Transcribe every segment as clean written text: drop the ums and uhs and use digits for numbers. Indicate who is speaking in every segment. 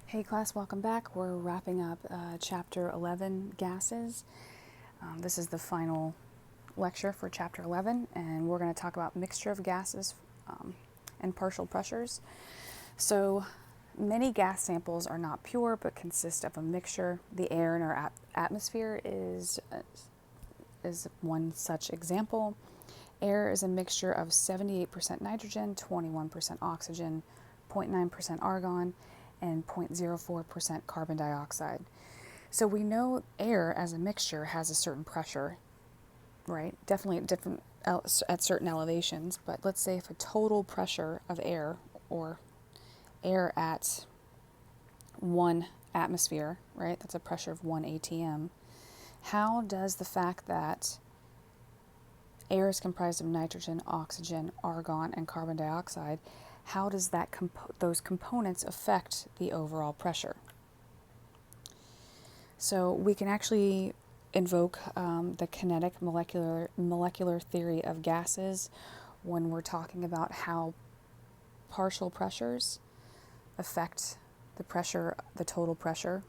Speaker 1: Hey class, welcome back. We're wrapping up chapter 11, gases. This is the final lecture for chapter 11, and we're going to talk about mixture of gases and partial pressures. So many gas samples are not pure but consist of a mixture. The air in our atmosphere is one such example. Air is a mixture of 78% nitrogen, 21% oxygen, 0.9% argon, and 0.04% carbon dioxide. So we know air as a mixture has a certain pressure, right? Definitely at different at certain elevations, but let's say if a total pressure of air or air at 1 atmosphere, right? That's a pressure of 1 atm. How does the fact that air is comprised of nitrogen, oxygen, argon, and carbon dioxide, how does that those components affect the overall pressure? So we can actually invoke the kinetic molecular theory of gases when we're talking about how partial pressures affect the total pressure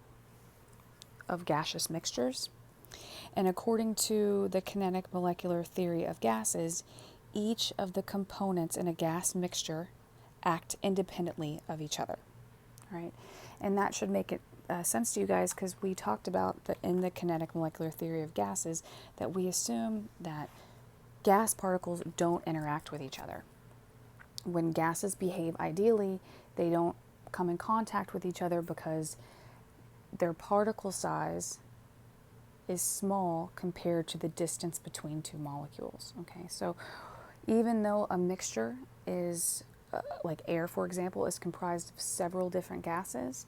Speaker 1: of gaseous mixtures. And according to the kinetic molecular theory of gases, each of the components in a gas mixture act independently of each other, right? And that should make it sense to you guys, because we talked about that in the kinetic molecular theory of gases, that we assume that gas particles don't interact with each other. When gases behave ideally, they don't come in contact with each other because their particle size is small compared to the distance between two molecules. Okay, so even though a mixture is like air, for example, is comprised of several different gases,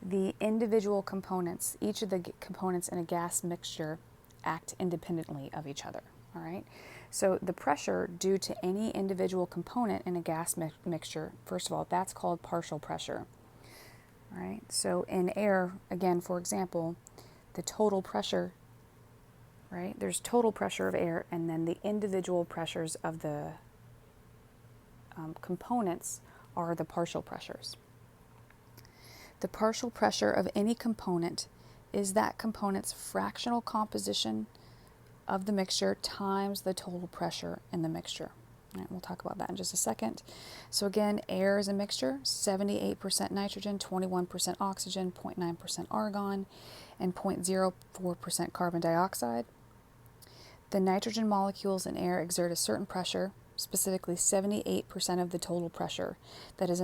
Speaker 1: the individual components, each of the components in a gas mixture, act independently of each other. All right, so the pressure due to any individual component in a gas mixture, first of all, that's called partial pressure. All right, so in air, again, for example, the total pressure, right? There's total pressure of air, and then the individual pressures of the components are the partial pressures. The partial pressure of any component is that component's fractional composition of the mixture times the total pressure in the mixture. All right, we'll talk about that in just a second. So again, air is a mixture, 78% nitrogen, 21% oxygen, 0.9% argon, and 0.04% carbon dioxide. The nitrogen molecules in air exert a certain pressure, specifically 78% of the total pressure, that is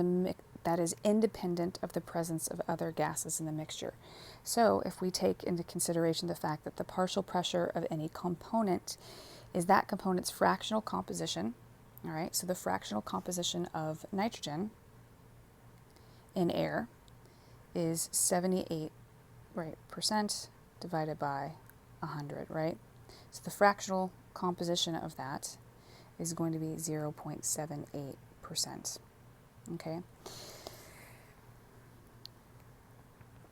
Speaker 1: independent of the presence of other gases in the mixture. So if we take into consideration the fact that the partial pressure of any component is that component's fractional composition, all right, so the fractional composition of nitrogen in air is 78, right, percent divided by 100, right? So the fractional composition of that is going to be 0.78%. Okay.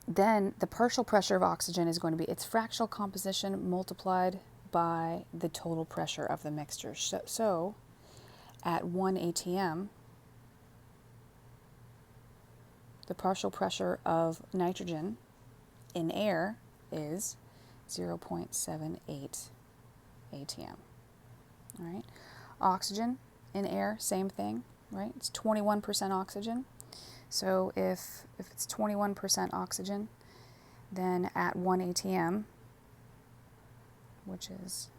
Speaker 1: Then the partial pressure of oxygen is going to be its fractional composition multiplied by the total pressure of the mixture. So at 1 atm, the partial pressure of nitrogen in air is 0.78 atm. All right. Oxygen in air, same thing, right? It's 21% oxygen. So if it's 21% oxygen, then at 1 atm, which is,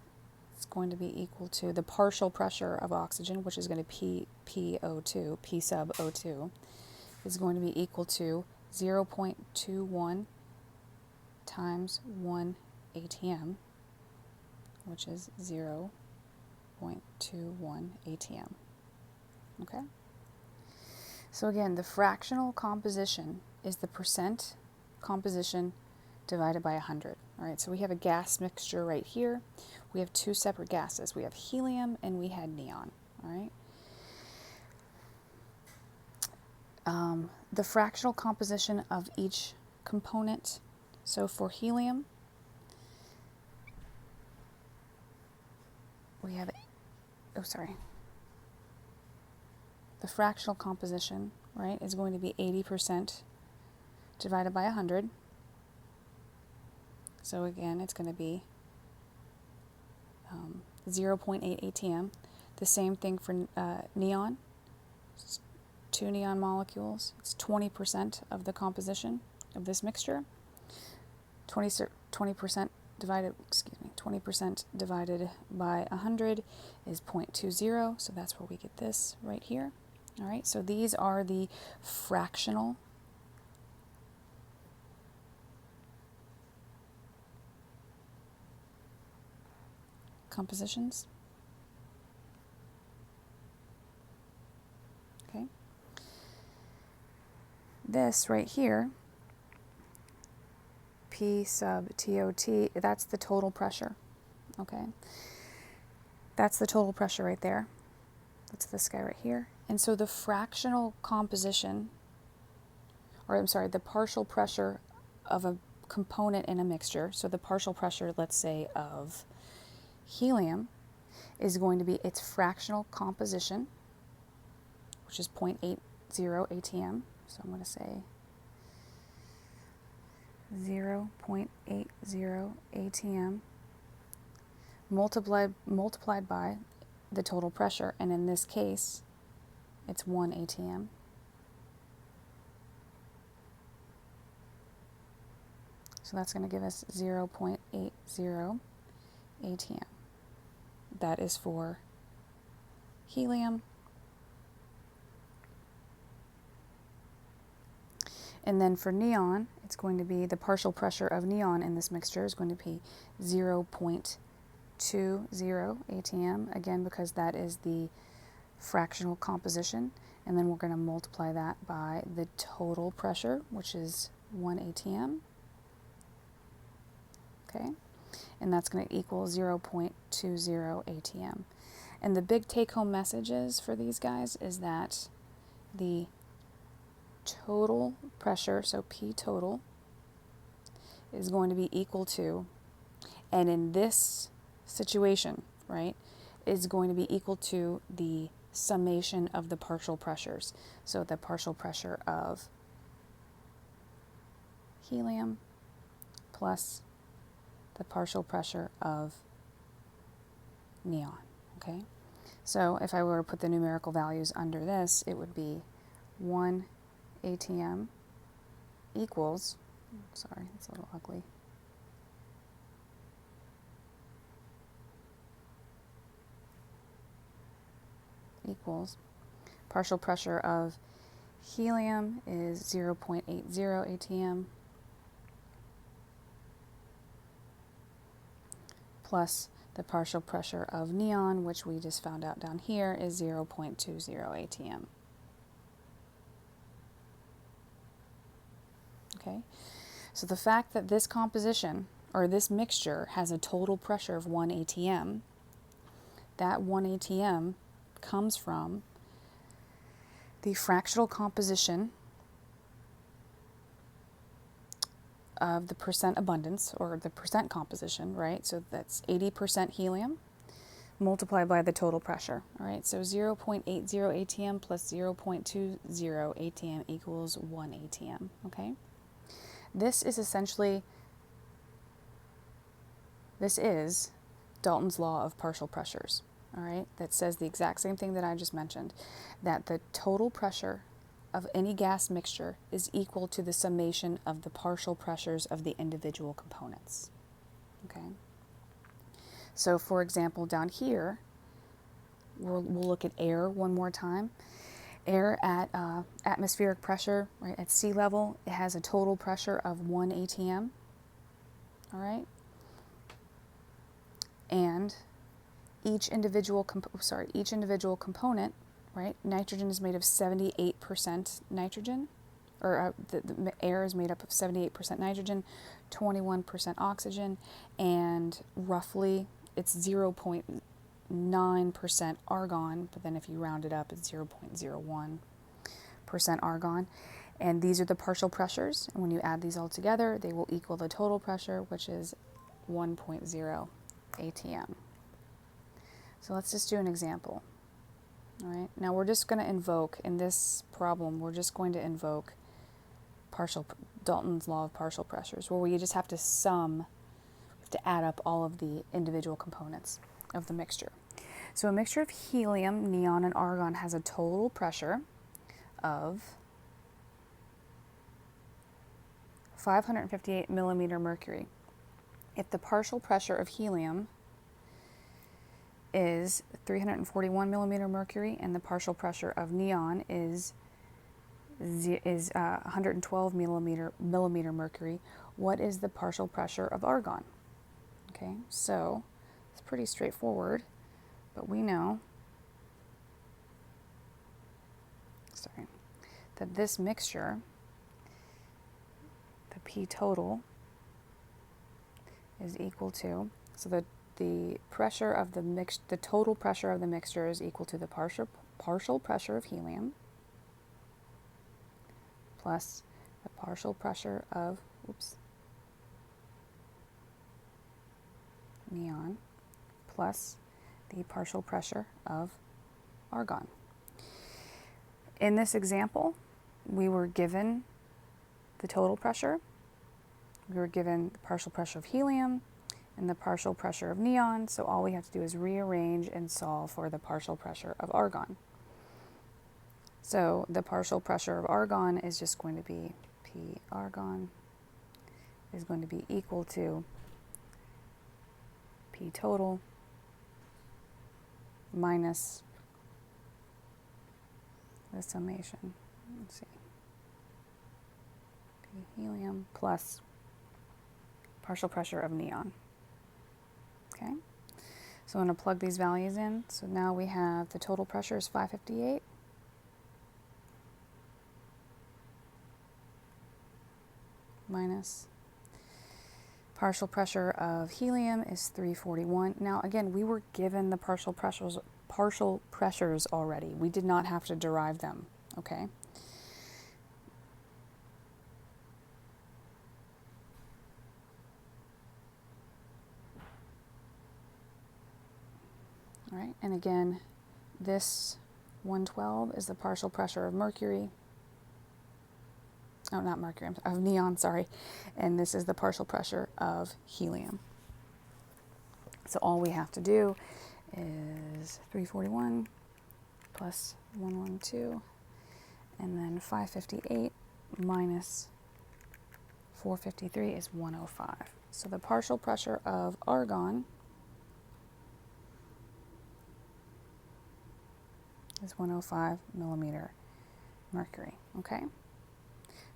Speaker 1: it's going to be equal to the partial pressure of oxygen, which is going to P sub O2, is going to be equal to 0.21 times 1 atm, which is 0.21 atm. Okay? So again, the fractional composition is the percent composition divided by 100. All right, so we have a gas mixture right here. We have two separate gases. We have helium and we had neon. All right. The fractional composition of each component. So for helium, we have, the fractional composition, right, is going to be 80% divided by 100. So again, it's going to be 0.8 ATM. The same thing for neon. It's 2 neon molecules. It's 20% of the composition of this mixture. 20% divided, 20% divided by 100 is 0.20, so that's where we get this right here. All right, so these are the fractional compositions. Okay. This right here, P sub TOT, that's the total pressure. Okay. That's the total pressure right there. That's this guy right here. And so the fractional composition, or I'm sorry, the partial pressure of a component in a mixture, so the partial pressure, let's say, of helium, is going to be its fractional composition, which is 0.80 ATM. So I'm going to say 0.80 ATM multiplied by the total pressure, and in this case, it's 1 ATM. So that's going to give us 0.80 ATM. That is for helium. And then for neon, it's going to be the partial pressure of neon in this mixture is going to be 0.20 ATM, again, because that is the fractional composition. And then we're going to multiply that by the total pressure, which is 1 ATM. Okay, and that's going to equal 0.20 ATM. And the big take-home messages for these guys is that the total pressure, so P total, is going to be equal to, and in this situation, right, is going to be equal to the summation of the partial pressures. So the partial pressure of helium plus the partial pressure of neon, okay? So if I were to put the numerical values under this, it would be 1 ATM equals, sorry, it's a little ugly, equals partial pressure of helium is 0.80 ATM plus the partial pressure of neon, which we just found out down here, is 0.20 ATM. Okay, so the fact that this composition, or this mixture, has a total pressure of 1 ATM, that 1 ATM comes from the fractional composition of the percent abundance, or the percent composition, right? So that's 80% helium multiplied by the total pressure, all right? So 0.80 ATM plus 0.20 ATM equals 1 ATM, okay? This is essentially, this is Dalton's law of partial pressures, all right? That says the exact same thing that I just mentioned, that the total pressure of any gas mixture is equal to the summation of the partial pressures of the individual components. Okay. So for example, down here, we'll look at air one more time. Air at atmospheric pressure, right, at sea level, it has a total pressure of 1 ATM. All right. And each individual component, right? Nitrogen is made of 78% nitrogen, or the air is made up of 78% nitrogen, 21% oxygen, and roughly it's 0.9% argon, but then if you round it up, it's 0.01% argon. And these are the partial pressures, and when you add these all together, they will equal the total pressure, which is 1.0 ATM. So let's just do an example. All right, now we're just going to invoke, in this problem, we're just going to invoke Dalton's law of partial pressures, where we just have to add up all of the individual components of the mixture. So a mixture of helium, neon, and argon has a total pressure of 558 millimeter mercury. If the partial pressure of helium is 341 millimeter mercury and the partial pressure of neon is 112 millimeter mercury, what is the partial pressure of argon? Okay, so it's pretty straightforward, but we know that this mixture, the P total, is equal to, so the pressure of the total pressure of the mixture is equal to the partial pressure of helium plus the partial pressure of neon plus the partial pressure of argon. In this example, we were given the total pressure, we were given the partial pressure of helium and the partial pressure of neon, so all we have to do is rearrange and solve for the partial pressure of argon. So the partial pressure of argon is just going to be P argon is going to be equal to P total minus the summation, let's see, P helium plus partial pressure of neon. Okay, so I'm going to plug these values in. So now we have the total pressure is 558 minus partial pressure of helium is 341. Now again, we were given the partial pressures already. We did not have to derive them, okay? All right, and again, this 112 is the partial pressure of mercury. Oh, not mercury, of neon, sorry. And this is the partial pressure of helium. So all we have to do is 341 plus 112, and then 558 minus 453 is 105. So the partial pressure of argon is 105 millimeter mercury, okay?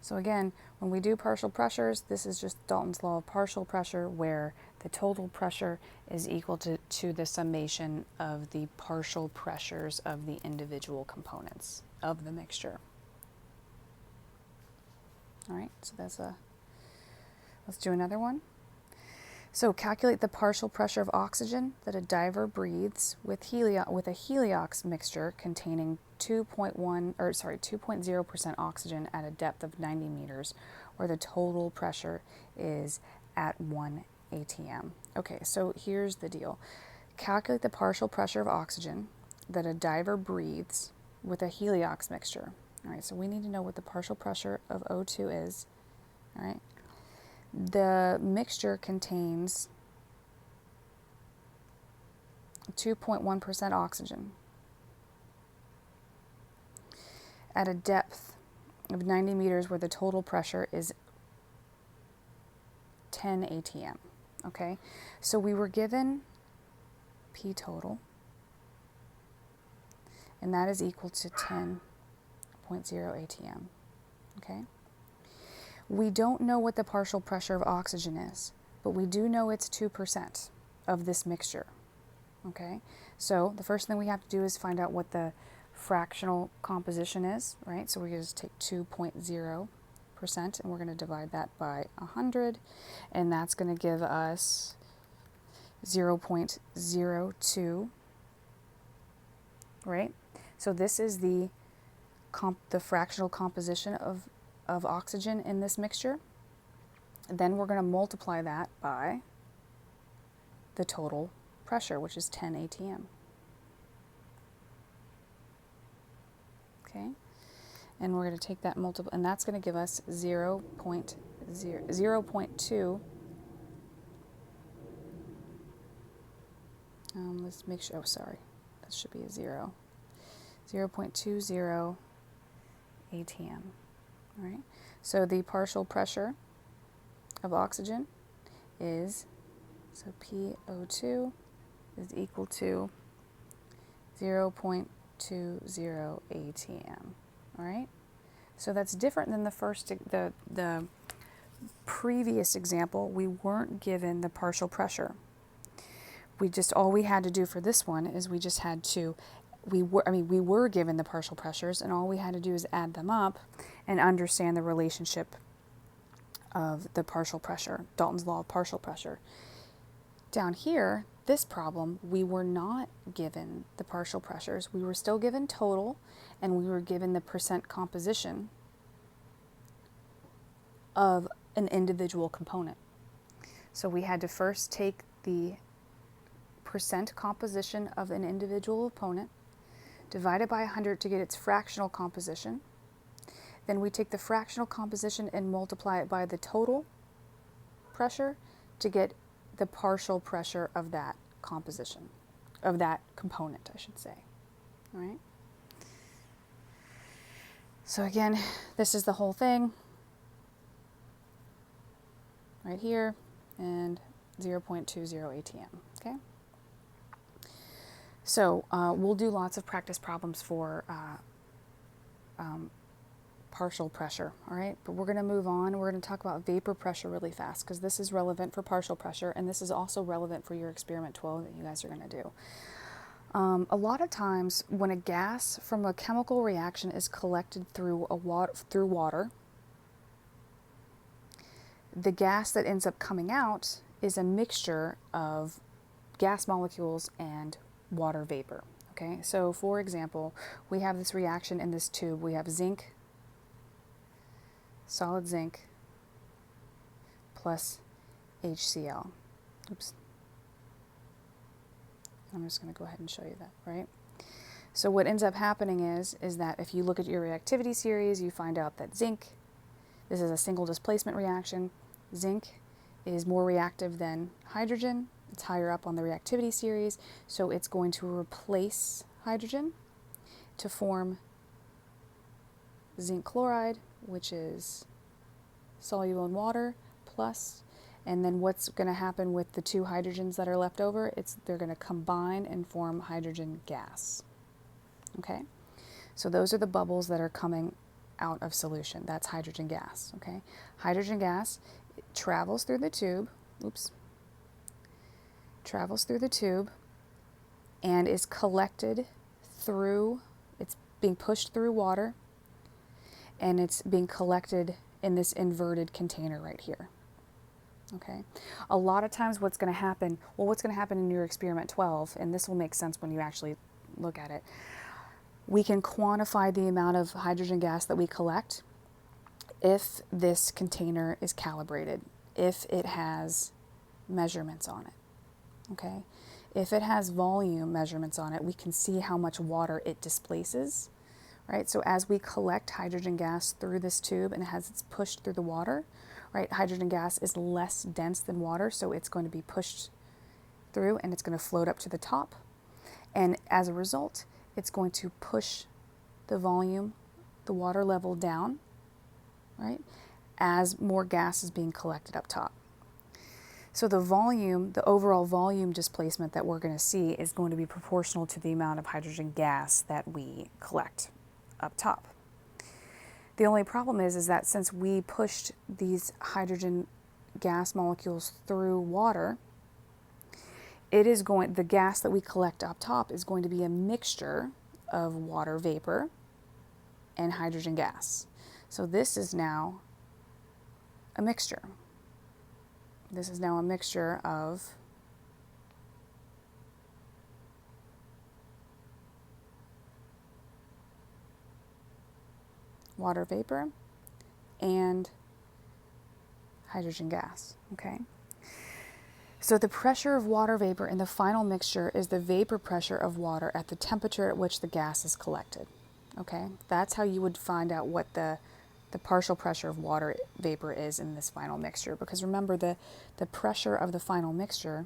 Speaker 1: So again, when we do partial pressures, this is just Dalton's law of partial pressure, where the total pressure is equal to the summation of the partial pressures of the individual components of the mixture. All right, so let's do another one. So calculate the partial pressure of oxygen that a diver breathes with a heliox mixture containing 2.0% oxygen at a depth of 90 meters, where the total pressure is at 1 atm. Okay, so here's the deal. Calculate the partial pressure of oxygen that a diver breathes with a heliox mixture. All right, so we need to know what the partial pressure of O2 is. All right. The mixture contains 2.1% oxygen at a depth of 90 meters, where the total pressure is 10 atm. Okay, so we were given P total, and that is equal to 10.0 atm. Okay. We don't know what the partial pressure of oxygen is, but we do know it's 2% of this mixture. Okay, so the first thing we have to do is find out what the fractional composition is, right? So we're going to just take 2.0% and we're going to divide that by 100, and that's going to give us 0.02, right? So this is the fractional composition of oxygen in this mixture. And then we're going to multiply that by the total pressure, which is 10 atm. Okay, and we're going to take that multiple, and that's going to give us 0.2. Let's make sure, oh sorry, that should be a 0. 0.20 atm. All right, so the partial pressure of oxygen is, so PO2 is equal to 0.20 atm. All right, so that's different than the first, the previous example. We weren't given the partial pressure. All we had to do for this one is we just had to, we were given the partial pressures, and all we had to do is add them up and understand the relationship of the partial pressure, Dalton's law of partial pressure. Down here, this problem, we were not given the partial pressures. We were still given total, and we were given the percent composition of an individual component. So we had to first take the percent composition of an individual component, divide it by 100 to get its fractional composition. Then we take the fractional composition and multiply it by the total pressure to get the partial pressure of that composition, of that component, I should say. All right? So again, this is the whole thing right here, and 0.20 atm, okay? So we'll do lots of practice problems for partial pressure, all right? But we're going to move on. We're going to talk about vapor pressure really fast, because this is relevant for partial pressure, and this is also relevant for your experiment 12 that you guys are going to do. A lot of times when a gas from a chemical reaction is collected through water, the gas that ends up coming out is a mixture of gas molecules and water vapor. Okay, so for example, we have this reaction in this tube. We have zinc, solid zinc, plus HCl. Oops. I'm just going to go ahead and show you that, right? So what ends up happening is that if you look at your reactivity series, you find out that zinc, this is a single displacement reaction, zinc is more reactive than hydrogen. It's higher up on the reactivity series, so it's going to replace hydrogen to form zinc chloride, which is soluble in water, plus, and then what's going to happen with the two hydrogens that are left over, they're going to combine and form hydrogen gas. Okay, so those are the bubbles that are coming out of solution. That's hydrogen gas. Okay, hydrogen gas travels through the tube. Travels through the tube and is collected through, it's being pushed through water, and it's being collected in this inverted container right here. Okay, a lot of times what's going to happen in your experiment 12, and this will make sense when you actually look at it, we can quantify the amount of hydrogen gas that we collect if this container is calibrated, if it has measurements on it. Okay, if it has volume measurements on it, we can see how much water it displaces, right? So as we collect hydrogen gas through this tube and as it's pushed through the water, right, hydrogen gas is less dense than water, so it's going to be pushed through and it's going to float up to the top. And as a result, it's going to push the volume, the water level down, right, as more gas is being collected up top. So the volume, the overall volume displacement that we're going to see is going to be proportional to the amount of hydrogen gas that we collect up top. The only problem is that since we pushed these hydrogen gas molecules through water, the gas that we collect up top is going to be a mixture of water vapor and hydrogen gas. So this is now a mixture. This is now a mixture of water vapor and hydrogen gas, okay? So the pressure of water vapor in the final mixture is the vapor pressure of water at the temperature at which the gas is collected, Okay, that's how you would find out what the partial pressure of water vapor is in this final mixture. Because remember, the pressure of the final mixture,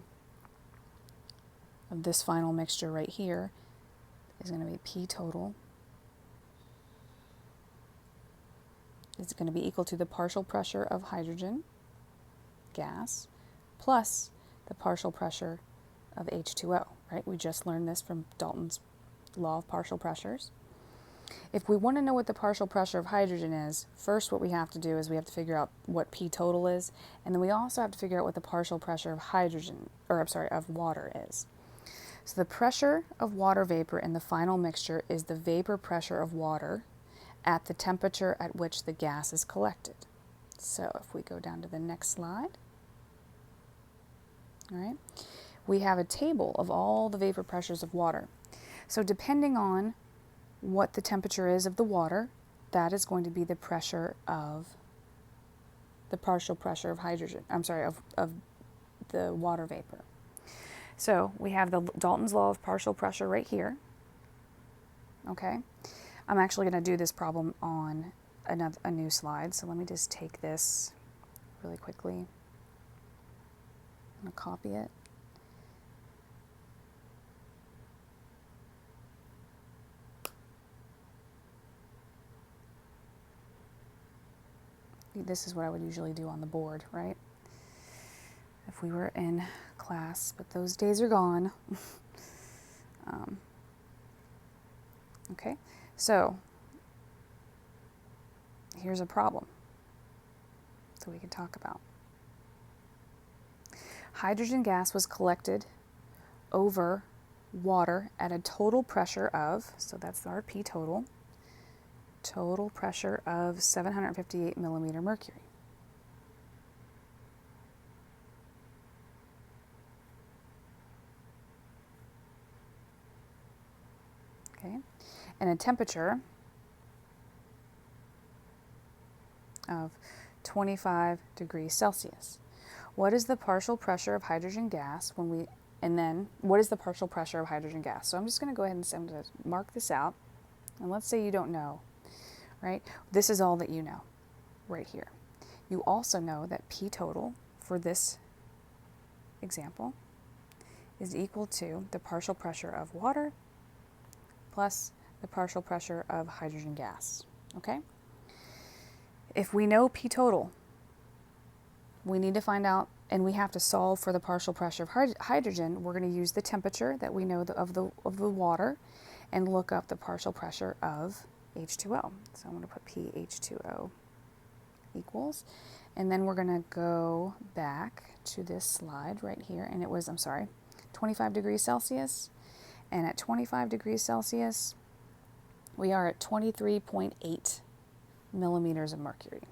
Speaker 1: of this final mixture right here, is going to be P total. It's going to be equal to the partial pressure of hydrogen gas plus the partial pressure of H2O, right? We just learned this from Dalton's law of partial pressures. If we want to know what the partial pressure of hydrogen is, first what we have to do is we have to figure out what P total is, and then we also have to figure out what the partial pressure of hydrogen, or I'm sorry, of water is. So the pressure of water vapor in the final mixture is the vapor pressure of water at the temperature at which the gas is collected. So if we go down to the next slide, all right, we have a table of all the vapor pressures of water. So depending on what the temperature is of the water, that is going to be the pressure of the partial pressure of hydrogen, of the water vapor. So we have the Dalton's law of partial pressure right here. Okay, I'm actually going to do this problem on a new slide, so let me just take this really quickly. I'm going to copy it. This is what I would usually do on the board, right? If we were in class, but those days are gone. Okay, so here's a problem that we can talk about. Hydrogen gas was collected over water at a total pressure of, so that's our P total pressure of 758 millimeter mercury. Okay, and a temperature of 25 degrees Celsius. What is the partial pressure of hydrogen gas and then what is the partial pressure of hydrogen gas? So I'm just going to go ahead and I'm going to mark this out. And let's say you don't know, right? This is all that you know right here. You also know that P total for this example is equal to the partial pressure of water plus the partial pressure of hydrogen gas, okay? If we know P total, we need to find out, and we have to solve for the partial pressure of hydrogen. We're going to use the temperature that we know of the water and look up the partial pressure of H2O. So I'm going to put PH2O equals, and then we're going to go back to this slide right here, and it was, 25 degrees Celsius, and at 25 degrees Celsius, we are at 23.8 millimeters of mercury.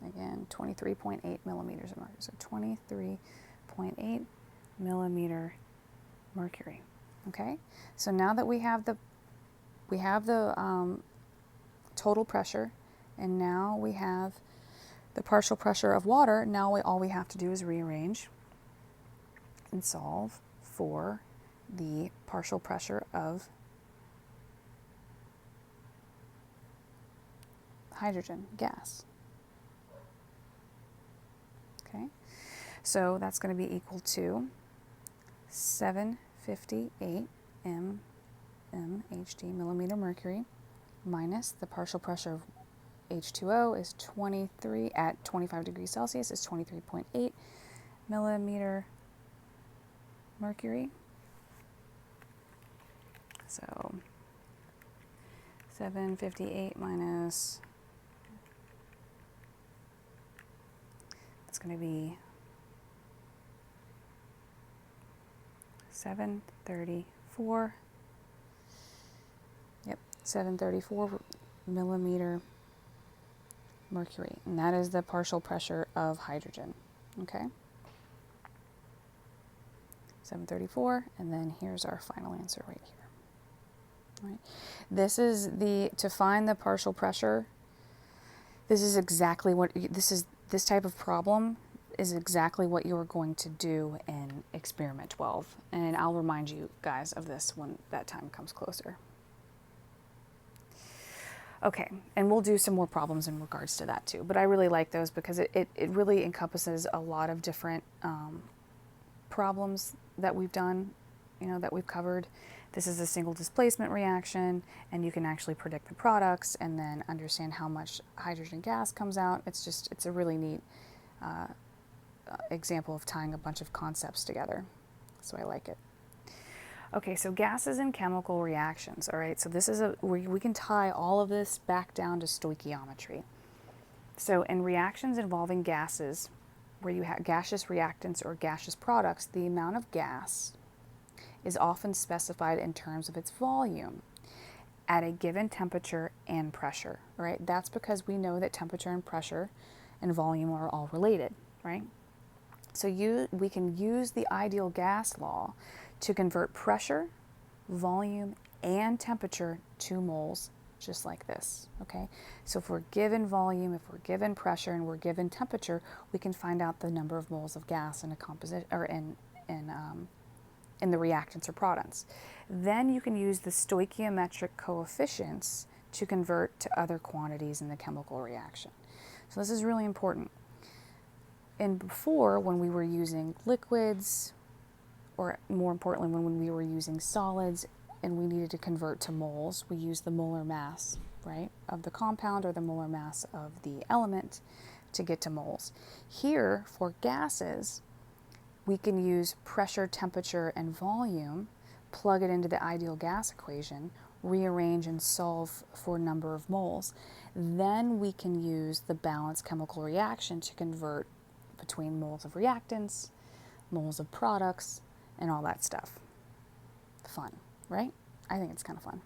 Speaker 1: Again, 23.8 millimeters of mercury. So 23.8 millimeter mercury. Okay. So now that we have the total pressure, and now we have the partial pressure of water. Now all we have to do is rearrange and solve for the partial pressure of hydrogen gas. Okay, so that's going to be equal to 758 mmHg, millimeter mercury, minus the partial pressure of H2O is 23 at 25 degrees Celsius is 23.8 millimeter mercury. So 758 minus, it's going to be 734. Yep, 734 millimeter mercury, and that is the partial pressure of hydrogen. Okay, 734, and then here's our final answer right here. All right, this is to find the partial pressure. This is exactly what this type of problem is exactly what you are going to do in experiment 12, and I'll remind you guys of this when that time comes closer. Okay, and we'll do some more problems in regards to that too. But I really like those because it really encompasses a lot of different problems that we've done, that we've covered. This is a single displacement reaction, and you can actually predict the products and then understand how much hydrogen gas comes out. It's a really neat example of tying a bunch of concepts together. So I like it. Okay, so gases and chemical reactions. All right, so this is we can tie all of this back down to stoichiometry. So in reactions involving gases, where you have gaseous reactants or gaseous products, the amount of gas is often specified in terms of its volume at a given temperature and pressure, right? That's because we know that temperature and pressure and volume are all related, right? So we can use the ideal gas law to convert pressure, volume, and temperature to moles, just like this, okay? So if we're given volume, if we're given pressure, and we're given temperature, we can find out the number of moles of gas in a composite or in the reactants or products. Then you can use the stoichiometric coefficients to convert to other quantities in the chemical reaction. So this is really important. And before, when we were using liquids, or more importantly, when we were using solids and we needed to convert to moles, we used the molar mass, right, of the compound or the molar mass of the element to get to moles. Here, for gases, we can use pressure, temperature, and volume, plug it into the ideal gas equation, rearrange and solve for number of moles. Then we can use the balanced chemical reaction to convert between moles of reactants, moles of products, and all that stuff. Fun, right? I think it's kind of fun.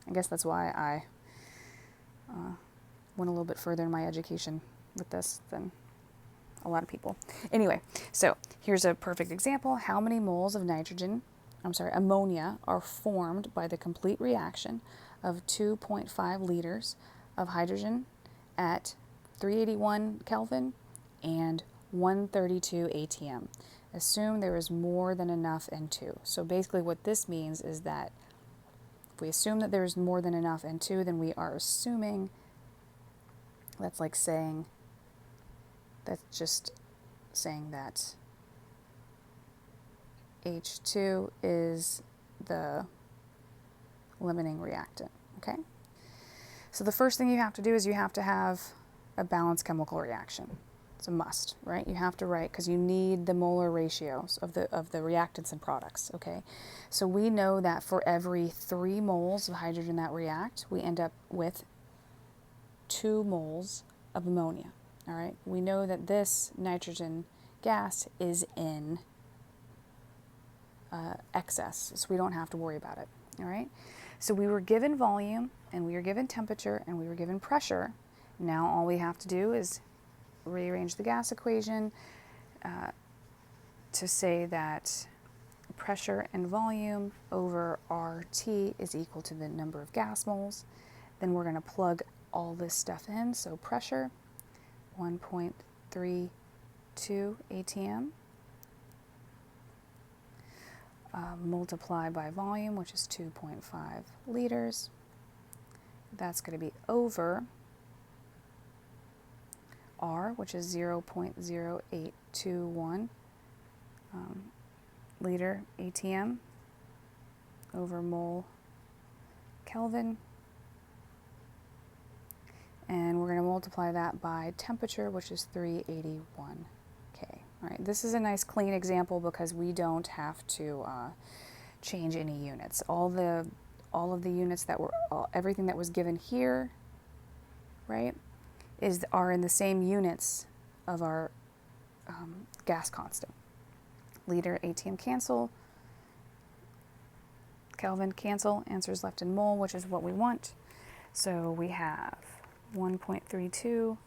Speaker 1: I guess that's why I went a little bit further in my education with this than a lot of people. Anyway, so here's a perfect example. How many moles of ammonia are formed by the complete reaction of 2.5 liters of hydrogen at 381 Kelvin and 132 atm. Assume there is more than enough N2. So basically what this means is that if we assume that there is more than enough N2, then we are assuming, that's just saying that H2 is the limiting reactant, okay? So the first thing you have to do is you have to have a balanced chemical reaction. It's a must, right? You have to write, because you need the molar ratios of the reactants and products, okay? So we know that for every 3 moles of hydrogen that react, we end up with 2 moles of ammonia, all right? We know that this nitrogen gas is in excess, so we don't have to worry about it, all right? So we were given volume, and we were given temperature, and we were given pressure. Now all we have to do is rearrange the gas equation to say that pressure and volume over RT is equal to the number of gas moles. Then we're going to plug all this stuff in. So pressure, 1.32 atm, multiply by volume, which is 2.5 liters. That's going to be over R, which is 0.0821 liter atm over mole Kelvin. And we're going to multiply that by temperature, which is 381 K. All right, this is a nice clean example because we don't have to change any units. All of the units that were, everything that was given here, right, are in the same units of our gas constant. Liter atm cancel, Kelvin cancel, answers left in mole, which is what we want. So we have 1.32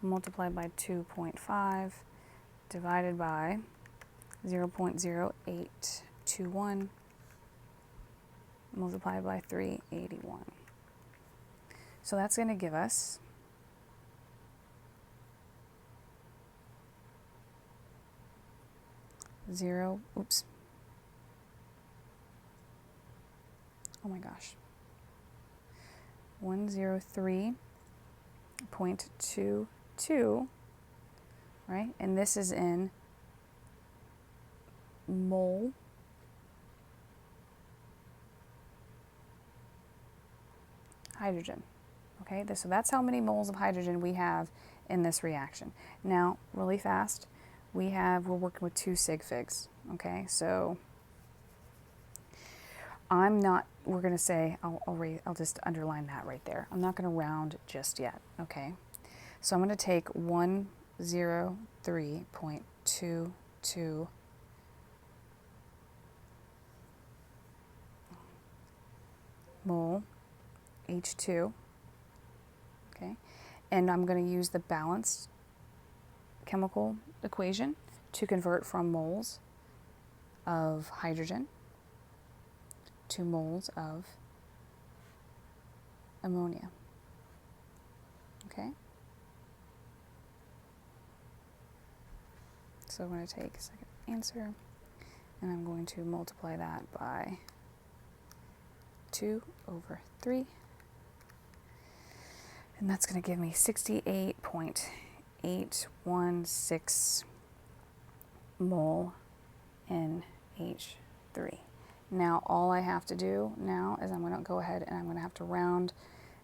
Speaker 1: multiplied by 2.5 divided by 0.0821 multiplied by 381. So that's going to give us oh my gosh. 103.22, right? And this is in mole hydrogen. Okay, so that's how many moles of hydrogen we have in this reaction. Now, really fast, we're working with 2 sig figs. Okay, so we're going to say, I'll just underline that right there. I'm not going to round just yet. Okay, so I'm going to take 103.22 mole H2, okay, and I'm going to use the balanced chemical equation to convert from moles of hydrogen to moles of ammonia, okay? So I'm going to take a second answer, and I'm going to multiply that by 2/3, and that's going to give me 68.816 mole NH3. Now all I have to do now is I'm going to go ahead and I'm going to have to round.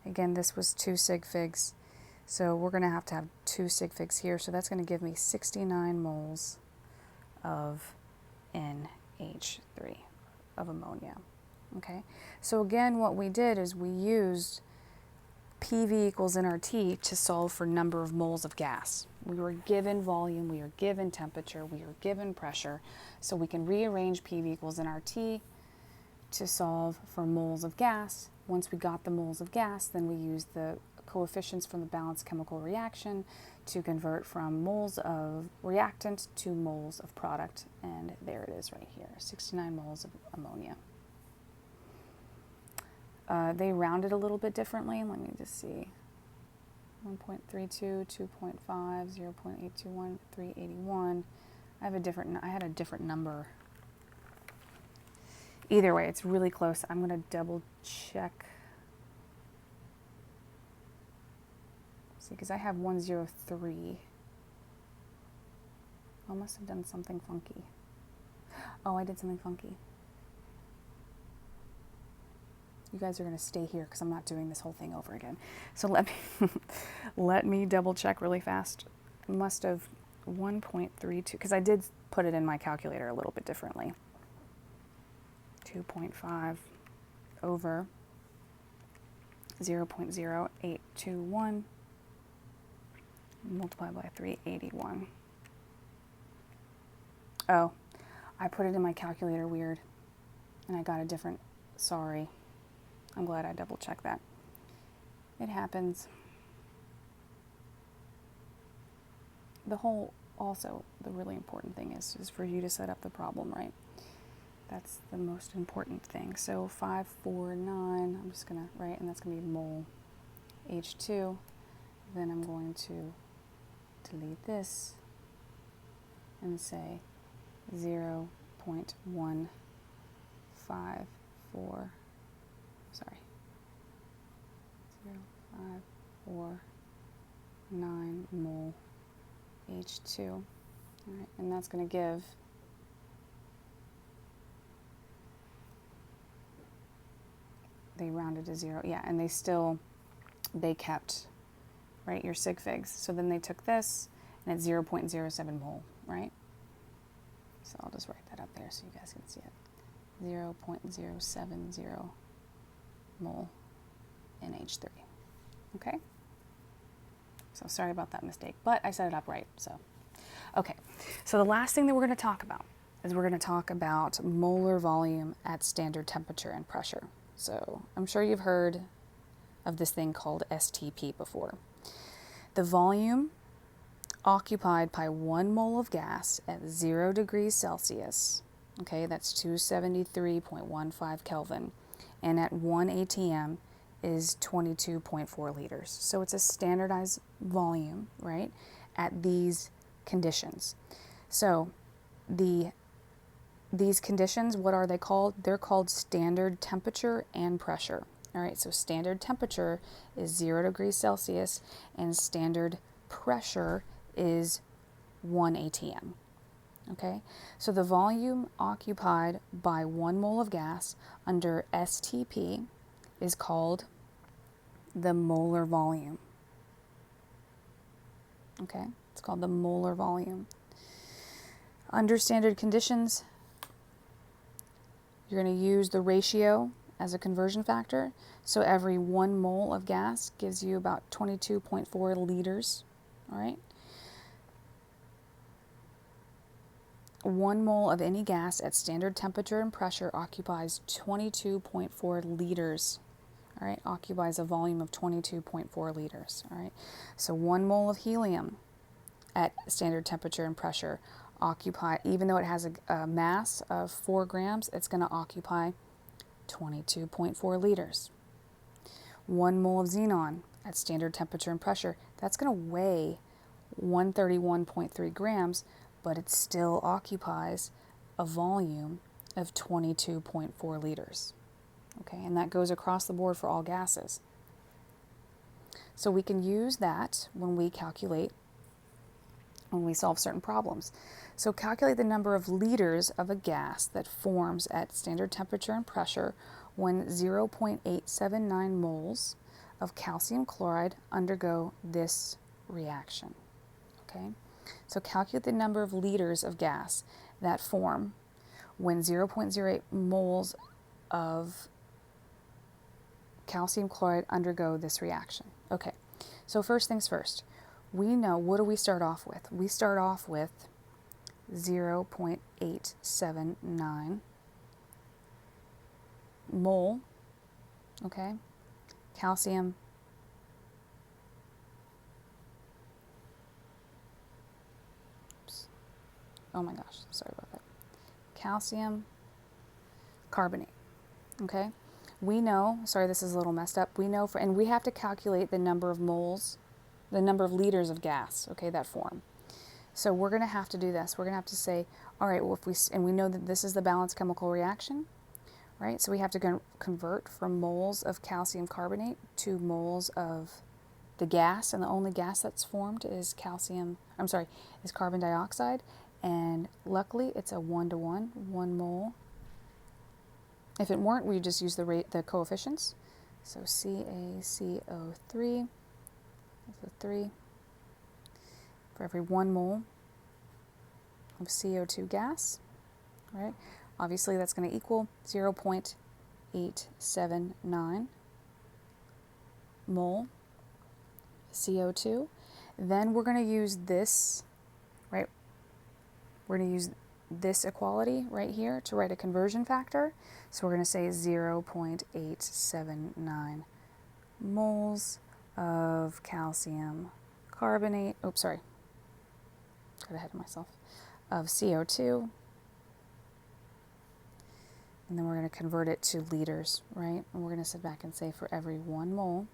Speaker 1: Again, this was 2 sig figs, so we're going to have 2 sig figs here, so that's going to give me 69 moles of NH3, of ammonia. Okay, so again, what we did is we used PV equals nRT to solve for number of moles of gas. We were given volume, we were given temperature, we were given pressure, so we can rearrange PV equals nRT to solve for moles of gas. Once we got the moles of gas, then we used the coefficients from the balanced chemical reaction to convert from moles of reactant to moles of product, and there it is right here, 69 moles of ammonia. They rounded a little bit differently. Let me just see. 1.32, 2.5, 0.821, 381. I had a different number. Either way, it's really close. I'm going to double check. See, because I have 103. I must have done something funky. Oh, I did something funky. You guys are going to stay here because I'm not doing this whole thing over again. So let me double check really fast. I must have 1.32, because I did put it in my calculator a little bit differently. 2.5 over 0.0821 multiplied by 381. Oh, I put it in my calculator weird, and I got a different, sorry. I'm glad I double checked that. It happens. Also, the really important thing is for you to set up the problem right. That's the most important thing. So 549, I'm just gonna write, and that's gonna be mole H2. Then I'm going to delete this and say 0.154. Sorry, 0.549 mole H2. All right, and that's going to give they rounded to 0, yeah, and they kept, right, your sig figs. So then they took this, and it's 0.07 mole, right? So I'll just write that up there so you guys can see it. 0.070 mole NH3. Okay? So sorry about that mistake, but I set it up right, so. Okay, so the last thing that we're going to talk about is we're going to talk about molar volume at standard temperature and pressure. So I'm sure you've heard of this thing called STP before. The volume occupied by 1 mole of gas at 0 degrees Celsius, okay, that's 273.15 Kelvin, and at 1 atm is 22.4 liters. So it's a standardized volume, right, at these conditions. So these conditions, what are they called? They're called standard temperature and pressure. All right, so standard temperature is 0 degrees Celsius and standard pressure is 1 atm. Okay, so the volume occupied by 1 mole of gas under STP is called the molar volume. Okay, it's called the molar volume. Under standard conditions, you're going to use the ratio as a conversion factor. So every 1 mole of gas gives you about 22.4 liters. All right. 1 mole of any gas at standard temperature and pressure occupies 22.4 liters. All right, occupies a volume of 22.4 liters. All right, so 1 mole of helium at standard temperature and pressure occupy, even though it has a mass of 4 grams, it's going to occupy 22.4 liters. 1 mole of xenon at standard temperature and pressure, that's going to weigh 131.3 grams, but it still occupies a volume of 22.4 liters. Okay, and that goes across the board for all gases. So we can use that when we solve certain problems. So calculate the number of liters of a gas that forms at standard temperature and pressure when 0.879 moles of calcium chloride undergo this reaction. Okay, so calculate the number of liters of gas that form when 0.08 moles of calcium chloride undergo this reaction. Okay, so first things first, we know, what do we start off with? We start off with 0.879 mole, okay, calcium oh my gosh, sorry about that. Calcium carbonate, okay? We know, sorry this is a little messed up, we know and we have to calculate the number of moles, the number of liters of gas, okay, that form. So we're going to have to do this. We're going to have to say, all right, well, we know that this is the balanced chemical reaction, right? So we have to convert from moles of calcium carbonate to moles of the gas, and the only gas that's formed is is carbon dioxide. And luckily, it's a 1-to-1, 1 mole. If it weren't, we just use the coefficients. So CaCO3 is a 3 for every 1 mole of CO2 gas. Right? Obviously, that's going to equal 0.879 mole CO2. Then we're going to use this, right? We're going to use this equality right here to write a conversion factor. So we're going to say 0.879 moles of calcium carbonate, got ahead of myself, of CO2. And then we're going to convert it to liters, right? And we're going to sit back and say for every 1 mole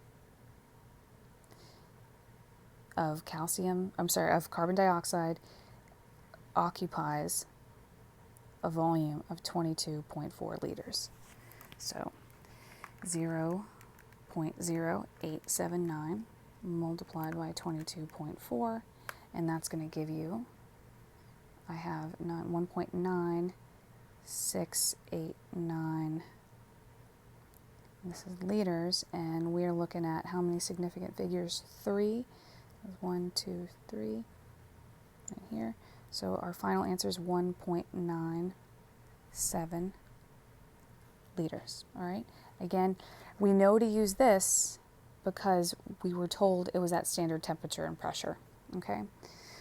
Speaker 1: of carbon dioxide occupies a volume of 22.4 liters. So 0.0879 multiplied by 22.4, and that's going to give you, I have 1.9689. This is liters, and we're looking at how many significant figures? 3. 1, 2, 3, right here. So our final answer is 1.97 liters. All right. Again, we know to use this because we were told it was at standard temperature and pressure. Okay.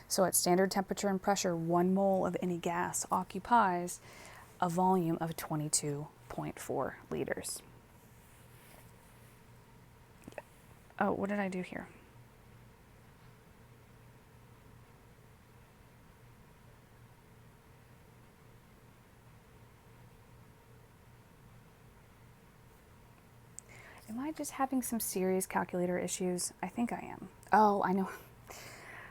Speaker 1: So at standard temperature and pressure, 1 mole of any gas occupies a volume of 22.4 liters. Oh, what did I do here? Am I just having some serious calculator issues? I think I am. Oh, I know.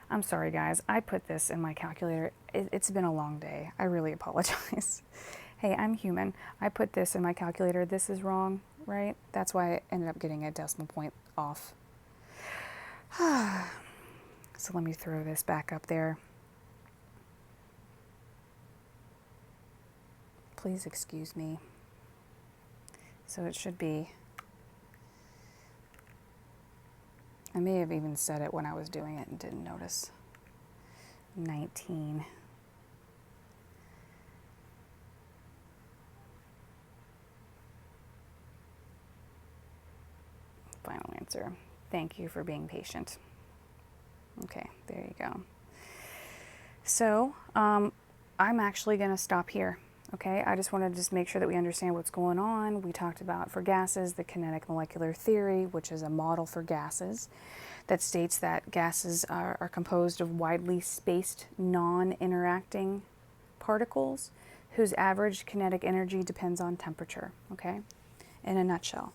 Speaker 1: I'm sorry, guys. I put this in my calculator. It's been a long day. I really apologize. Hey, I'm human. I put this in my calculator. This is wrong. right? That's why I ended up getting a decimal point off. So let me throw this back up there. Please excuse me. So it should be, I may have even said it when I was doing it and didn't notice. 19. Final answer. Thank you for being patient. Okay, there you go. So I'm actually going to stop here. Okay, I just wanted to just make sure that we understand what's going on. We talked about, for gases, the kinetic molecular theory, which is a model for gases that states that gases are composed of widely spaced, non-interacting particles whose average kinetic energy depends on temperature. Okay, in a nutshell.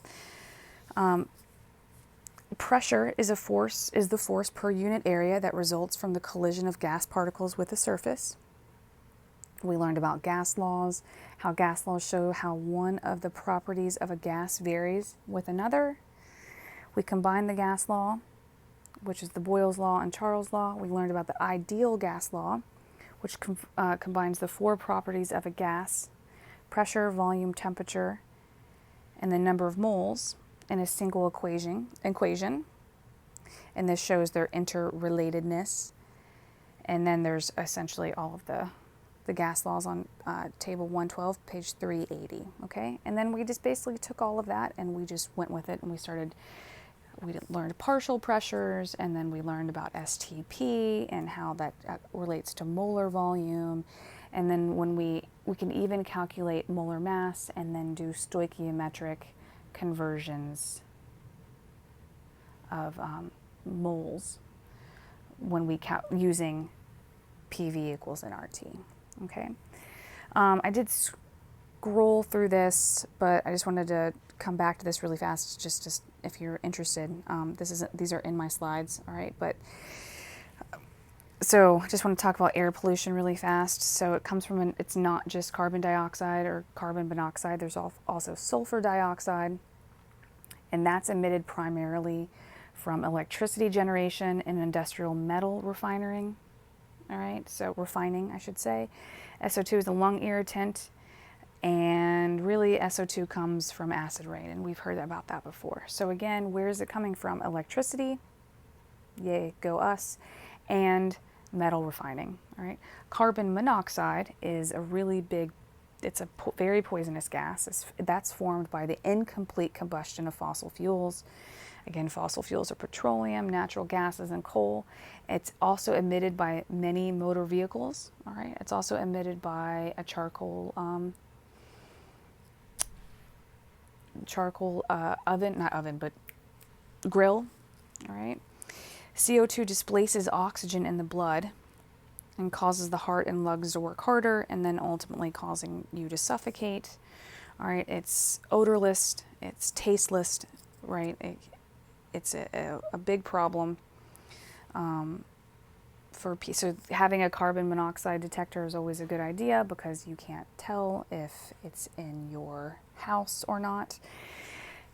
Speaker 1: Pressure is the force per unit area that results from the collision of gas particles with a surface. We learned about gas laws, how gas laws show how one of the properties of a gas varies with another. We combined the gas law, which is the Boyle's law and Charles' law. We learned about the ideal gas law, which combines the four properties of a gas: pressure, volume, temperature, and the number of moles in a single equation. And this shows their interrelatedness. And then there's essentially all of the gas laws on table 112, page 380, okay? And then we just basically took all of that and we just went with it, and we learned partial pressures, and then we learned about STP and how that relates to molar volume. And then when we can even calculate molar mass and then do stoichiometric conversions of moles when we using PV equals nRT. Okay, I did scroll through this, but I just wanted to come back to this really fast, just if you're interested. These are in my slides, all right. But so I just want to talk about air pollution really fast. So it comes from it's not just carbon dioxide or carbon monoxide. There's also sulfur dioxide, and that's emitted primarily from electricity generation and industrial metal refining. All right, so refining, I should say. SO2 is a lung irritant, and really SO2 comes from acid rain, and we've heard about that before. So again, where is it coming from? Electricity, yay, go us, and metal refining. All right, carbon monoxide is a really big, it's a very poisonous gas. That's formed by the incomplete combustion of fossil fuels. Again, fossil fuels are petroleum, natural gases, and coal. It's also emitted by many motor vehicles. All right, it's also emitted by a charcoal oven, not oven, but grill. All right, CO2 displaces oxygen in the blood and causes the heart and lungs to work harder, and then ultimately causing you to suffocate. All right, it's odorless, it's tasteless, right? It's a big problem so having a carbon monoxide detector is always a good idea, because you can't tell if it's in your house or not.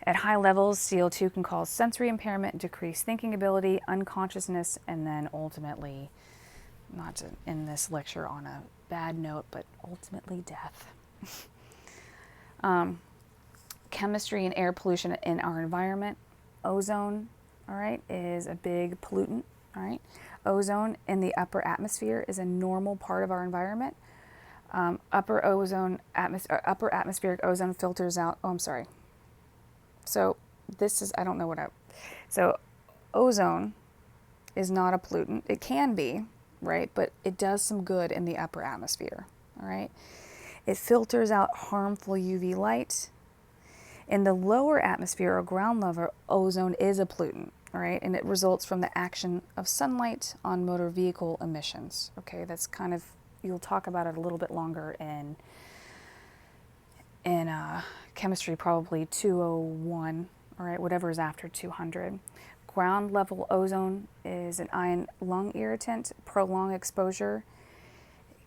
Speaker 1: At high levels, CO2 can cause sensory impairment, decrease thinking ability, unconsciousness, and then ultimately, not to end this lecture on a bad note, but ultimately death. Chemistry and air pollution in our environment. Ozone, all right, is a big pollutant, all right. Ozone in the upper atmosphere is a normal part of our environment. Upper atmospheric ozone filters out, So ozone is not a pollutant. It can be, right, but it does some good in the upper atmosphere, all right. It filters out harmful UV light. In the lower atmosphere or ground level, ozone is a pollutant, all right, and it results from the action of sunlight on motor vehicle emissions. Okay, that's kind of, you'll talk about it a little bit longer in chemistry, probably 201, all right, whatever is after 200. Ground level ozone is an ion lung irritant. Prolonged exposure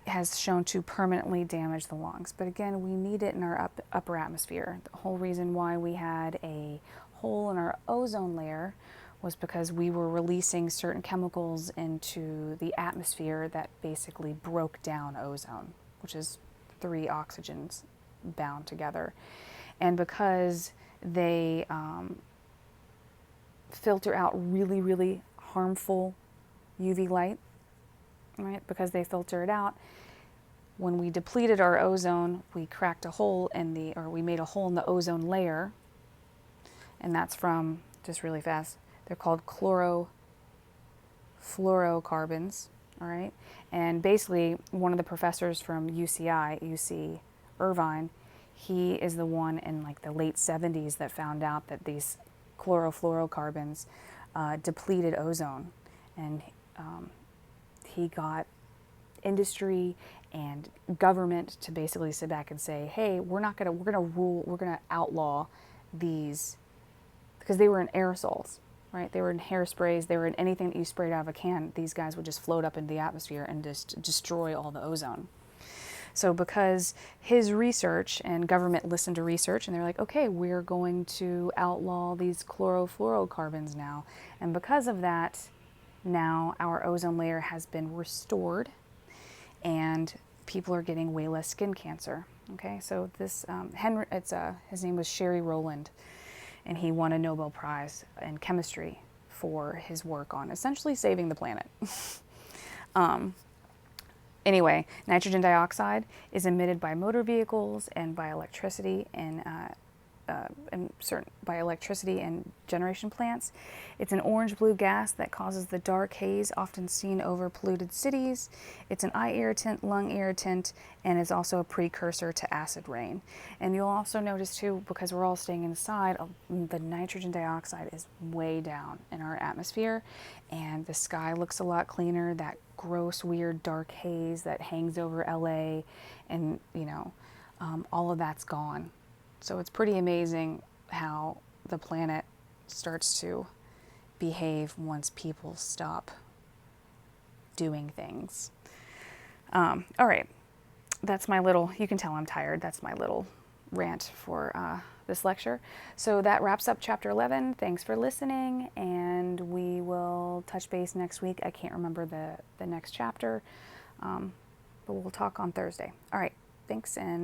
Speaker 1: has shown to permanently damage the lungs. But again, we need it in our upper atmosphere. The whole reason why we had a hole in our ozone layer was because we were releasing certain chemicals into the atmosphere that basically broke down ozone, which is 3 oxygens bound together. And because they filter out really, really harmful UV light, right? Because they filter it out, when we depleted our ozone, we cracked a hole in the, or we made a hole in the ozone layer, and that's from, just really fast, they're called chlorofluorocarbons, all right? And basically, one of the professors from UC Irvine, he is the one in like the late 70s that found out that these chlorofluorocarbons depleted ozone. And he got industry and government to basically sit back and say, hey, we're gonna outlaw these, because they were in aerosols, right? They were in hairsprays, they were in anything that you sprayed out of a can. These guys would just float up into the atmosphere and just destroy all the ozone. So because his research and government listened to research and they're like, okay, we're going to outlaw these chlorofluorocarbons now. And because of that, now our ozone layer has been restored and people are getting way less skin cancer. Okay, so this his name was Sherry Rowland, and he won a Nobel Prize in chemistry for his work on essentially saving the planet. Anyway, nitrogen dioxide is emitted by motor vehicles and by electricity by electricity and generation plants. It's an orange-blue gas that causes the dark haze often seen over polluted cities. It's an eye irritant, lung irritant, and is also a precursor to acid rain. And you'll also notice too, because we're all staying inside, the nitrogen dioxide is way down in our atmosphere, and the sky looks a lot cleaner. That gross, weird, dark haze that hangs over LA, and all of that's gone. So it's pretty amazing how the planet starts to behave once people stop doing things. All right, that's my little, you can tell I'm tired, that's my little rant for this lecture. So that wraps up chapter 11. Thanks for listening, and we will touch base next week. I can't remember the next chapter, but we'll talk on Thursday. All right, thanks, and